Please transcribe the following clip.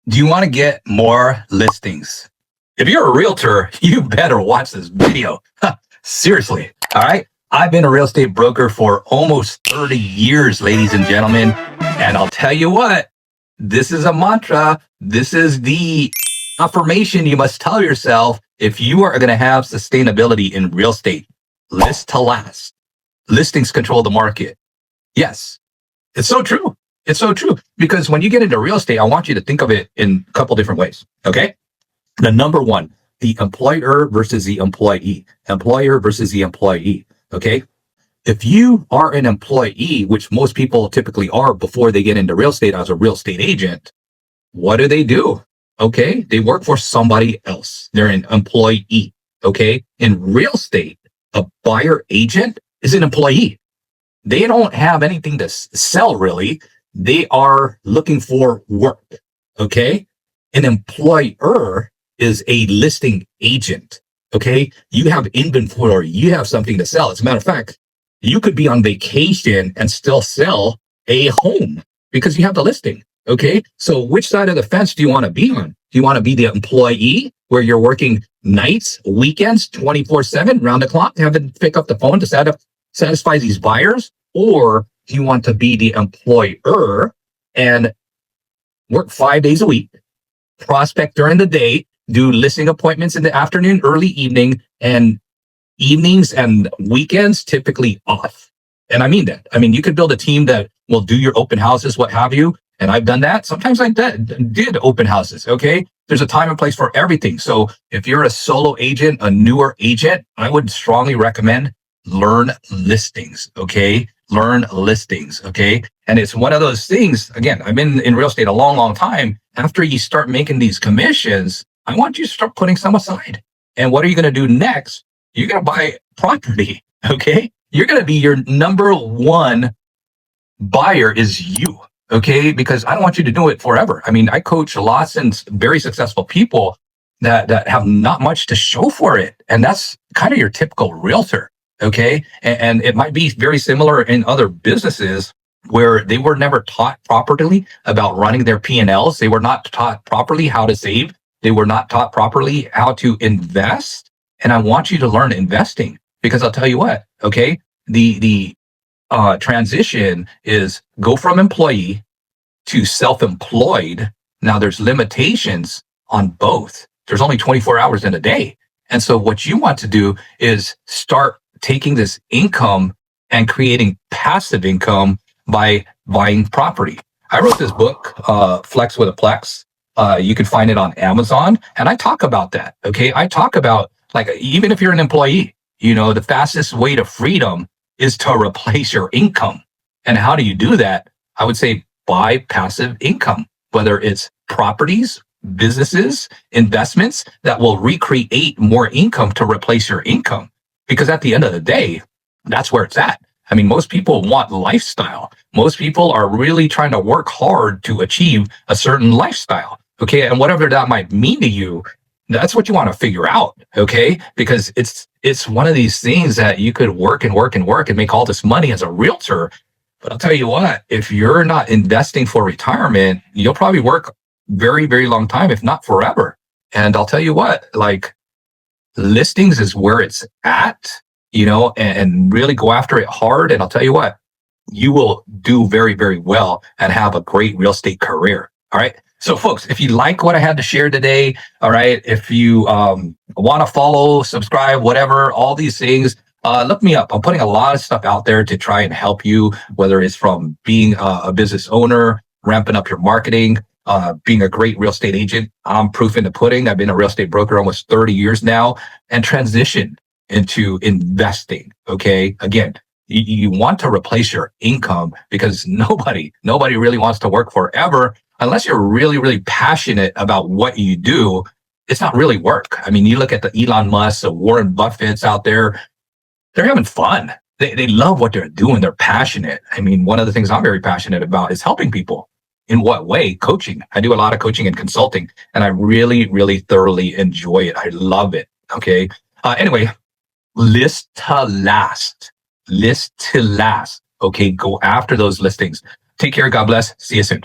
Do you want to get more listings? If you're a realtor, you better watch this video. Seriously. All right. I've been a real estate broker for almost 30 years, ladies and gentlemen. And I'll tell you what, this is a mantra. This is the affirmation you must tell yourself if you are going to have sustainability in real estate. List to last. Listings control the market. Yes, it's so true. It's so true. Because when you get into real estate, I want you to think of it in a couple different ways. Okay. The number one, the employer versus the employee. Employer versus the employee. Okay. If you are an employee, which most people typically are before they get into real estate as a real estate agent, what do? Okay. They work for somebody else. They're an employee. Okay. In real estate, a buyer agent is an employee. They don't have anything to sell really. They are looking for work. Okay. An employer is a listing agent. Okay. You have inventory. You have something to sell. As a matter of fact, you could be on vacation and still sell a home because you have the listing. Okay. So which side of the fence do you want to be on? Do you want to be the employee where you're working nights, weekends, 24/7, round the clock, having to pick up the phone to satisfy these buyers? Or do you want to be the employer and work 5 days a week, prospect during the day, do listing appointments in the afternoon, early evening, and evenings and weekends typically off? And I mean that. I mean, you could build a team that will do your open houses, what have you. And I've done that. Sometimes I did open houses. Okay. There's a time and place for everything. So if you're a solo agent, a newer agent, I would strongly recommend learn listings. Okay. Learn listings. Okay. And it's one of those things, again, I've been in real estate a long, long time. After you start making these commissions, I want you to start putting some aside. And what are you going to do next? You're going to buy property. Okay. You're going to be your number one buyer is you. Okay. Because I don't want you to do it forever. I mean, I coach lots and very successful people that have not much to show for it. And that's kind of your typical realtor. Okay. And it might be very similar in other businesses where they were never taught properly about running their P&Ls. They were not taught properly how to save. They were not taught properly how to invest. And I want you to learn investing because I'll tell you what, okay, the transition is go from employee to self-employed. Now there's limitations on both. There's only 24 hours in a day. And so what you want to do is start taking this income and creating passive income by buying property. I wrote this book, Flex with a Plex. You can find it on Amazon. And I talk about that. Okay. I talk about like, even if you're an employee, you know, the fastest way to freedom is to replace your income. And how do you do that? I would say buy passive income, whether it's properties, businesses, investments that will recreate more income to replace your income. Because at the end of the day, that's where it's at. I mean, most people want lifestyle. Most people are really trying to work hard to achieve a certain lifestyle. Okay. And whatever that might mean to you, that's what you want to figure out. Okay. Because it's one of these things that you could work and work and work and make all this money as a realtor. But I'll tell you what, if you're not investing for retirement, you'll probably work very, very long time, if not forever. And I'll tell you what, like, listings is where it's at, you know, and really go after it hard. And I'll tell you what, you will do very, very well and have a great real estate career. All right. So folks, if you like what I had to share today, all right, if you want to follow, subscribe, whatever, all these things, look me up. I'm putting a lot of stuff out there to try and help you, whether it's from being a business owner, ramping up your marketing, being a great real estate agent. I'm proof in the pudding. I've been a real estate broker almost 30 years now and transition into investing. Okay. Again, you want to replace your income because nobody really wants to work forever unless you're really, really passionate about what you do. It's not really work. I mean, you look at the Elon Musk, the Warren Buffett's out there, they're having fun. They love what they're doing. They're passionate. I mean, one of the things I'm very passionate about is helping people. In what way? Coaching. I do a lot of coaching and consulting, and I really, really thoroughly enjoy it. I love it. Okay. Anyway, list to last. List to last. Okay. Go after those listings. Take care. God bless. See you soon.